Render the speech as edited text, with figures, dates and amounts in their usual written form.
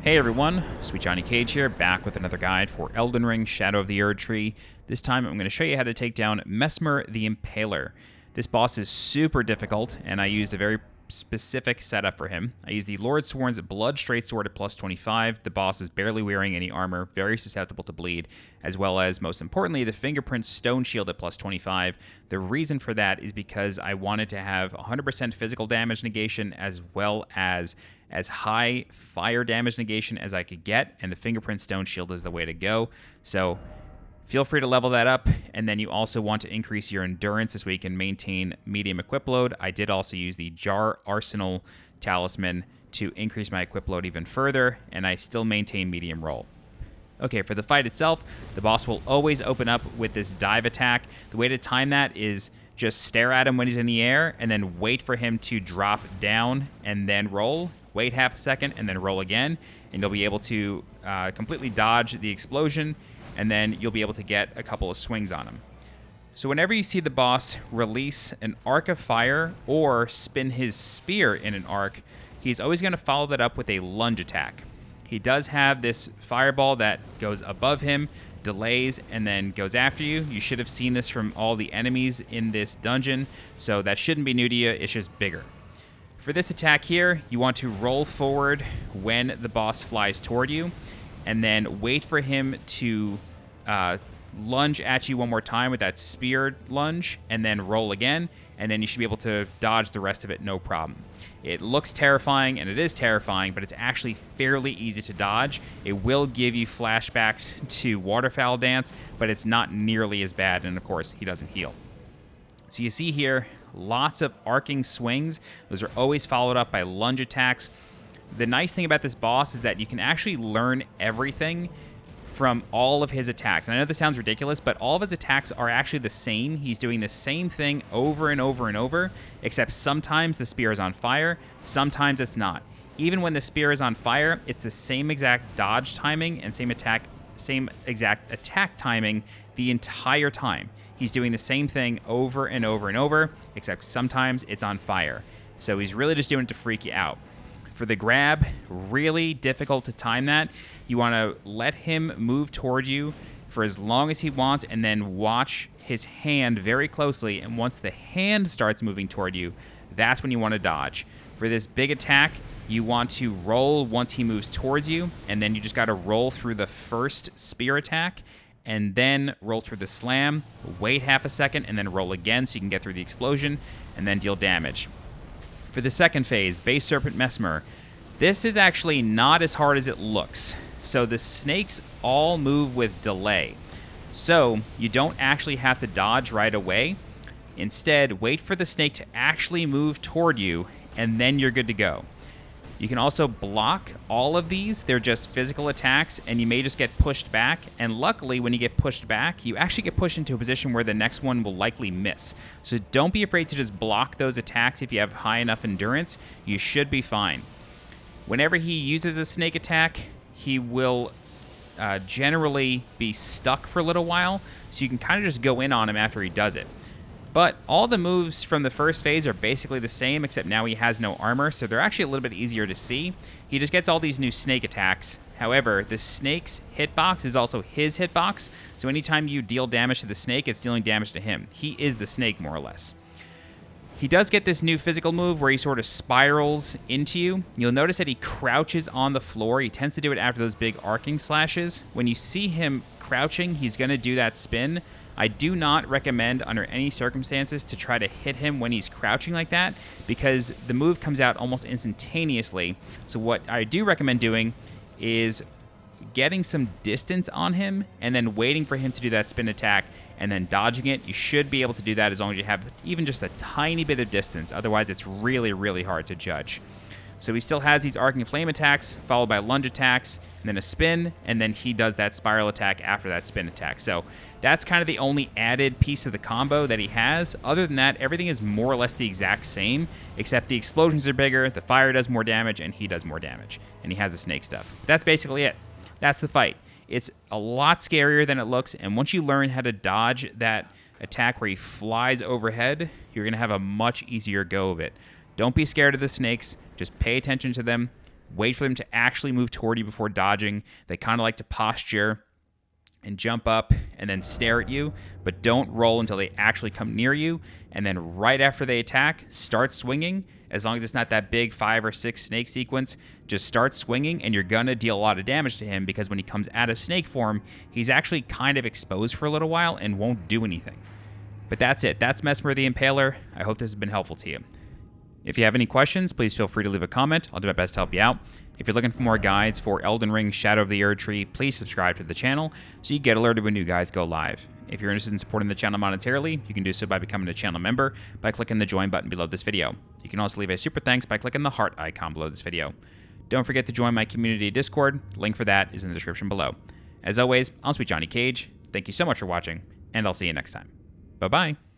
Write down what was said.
Hey everyone, SweetJohnnyCage here, back with another guide for Elden Ring Shadow of the Erdtree. This time I'm going to show you how to take down Messmer the Impaler. This boss is super difficult, and I used a very specific setup for him. I used the Lordsworn's Blood Straight Sword at plus 25. The boss is barely wearing any armor, very susceptible to bleed, as well as, most importantly, the Fingerprint Stone Shield at plus 25. The reason for that is because I wanted to have 100% physical damage negation as well as high fire damage negation as I could get, and the Fingerprint Stone Shield is the way to go. So feel free to level that up, and then you also want to increase your endurance this week and maintain medium equip load. I did also use the Jar Arsenal Talisman to increase my equip load even further, and I still maintain medium roll. Okay, for the fight itself, the boss will always open up with this dive attack. The way to time that is just stare at him when he's in the air, and then wait for him to drop down, and then roll. Wait half a second, and then roll again, and you'll be able to completely dodge the explosion, and then you'll be able to get a couple of swings on him. So whenever you see the boss release an arc of fire or spin his spear in an arc, he's always going to follow that up with a lunge attack. He does have this fireball that goes above him, delays, and then goes after you. You should have seen this from all the enemies in this dungeon, so that shouldn't be new to you, it's just bigger. For this attack here, you want to roll forward when the boss flies toward you, and then wait for him to lunge at you one more time with that spear lunge, and then roll again, and then you should be able to dodge the rest of it no problem. It looks terrifying, and it is terrifying, but it's actually fairly easy to dodge. It will give you flashbacks to Waterfowl Dance, but it's not nearly as bad, and of course, he doesn't heal. So you see here, lots of arcing swings. Those are always followed up by lunge attacks. The nice thing about this boss is that you can actually learn everything from all of his attacks. And I know this sounds ridiculous, but all of his attacks are actually the same. He's doing the same thing over and over and over, except sometimes the spear is on fire, sometimes it's not. Even when the spear is on fire, it's the same exact dodge timing and same exact attack timing the entire time. He's doing the same thing over and over and over, except sometimes it's on fire. So he's really just doing it to freak you out. For the grab, really difficult to time that. You want to let him move toward you for as long as he wants, and then watch his hand very closely. And once the hand starts moving toward you, that's when you want to dodge. For this big attack, you want to roll once he moves towards you, and then you just got to roll through the first spear attack, and then roll through the slam, wait half a second, and then roll again so you can get through the explosion, and then deal damage. For the second phase, Base Serpent Messmer, this is actually not as hard as it looks. So the snakes all move with delay. So you don't actually have to dodge right away. Instead, wait for the snake to actually move toward you, and then you're good to go. You can also block all of these. They're just physical attacks, and you may just get pushed back. And luckily, when you get pushed back, you actually get pushed into a position where the next one will likely miss. So don't be afraid to just block those attacks if you have high enough endurance. You should be fine. Whenever he uses a snake attack, he will generally be stuck for a little while, so you can kind of just go in on him after he does it. But all the moves from the first phase are basically the same, except now he has no armor, so they're actually a little bit easier to see. He just gets all these new snake attacks. However, the snake's hitbox is also his hitbox, so anytime you deal damage to the snake, it's dealing damage to him. He is the snake, more or less. He does get this new physical move where he sort of spirals into you. You'll notice that he crouches on the floor. He tends to do it after those big arcing slashes. When you see him crouching, he's going to do that spin. I do not recommend under any circumstances to try to hit him when he's crouching like that, because the move comes out almost instantaneously. So what I do recommend doing is getting some distance on him and then waiting for him to do that spin attack and then dodging it. You should be able to do that as long as you have even just a tiny bit of distance. Otherwise, it's really, really hard to judge. So he still has these arcing flame attacks, followed by lunge attacks, and then a spin, and then he does that spiral attack after that spin attack. So that's kind of the only added piece of the combo that he has. Other than that, everything is more or less the exact same, except the explosions are bigger, the fire does more damage, and he does more damage. And he has the snake stuff. That's basically it. That's the fight. It's a lot scarier than it looks, and once you learn how to dodge that attack where he flies overhead, you're going to have a much easier go of it. Don't be scared of the snakes. Just pay attention to them. Wait for them to actually move toward you before dodging. They kind of like to posture and jump up and then stare at you, but don't roll until they actually come near you. And then right after they attack, start swinging. As long as it's not that big 5 or 6 snake sequence, just start swinging and you're gonna deal a lot of damage to him, because when he comes out of snake form, he's actually kind of exposed for a little while and won't do anything. But that's it. That's Messmer the Impaler. I hope this has been helpful to you. If you have any questions, please feel free to leave a comment. I'll do my best to help you out. If you're looking for more guides for Elden Ring, Shadow of the Erdtree, please subscribe to the channel so you get alerted when new guides go live. If you're interested in supporting the channel monetarily, you can do so by becoming a channel member by clicking the join button below this video. You can also leave a super thanks by clicking the heart icon below this video. Don't forget to join my community Discord. Link for that is in the description below. As always, I'm SweetJohnnyCage. Thank you so much for watching, and I'll see you next time. Bye-bye.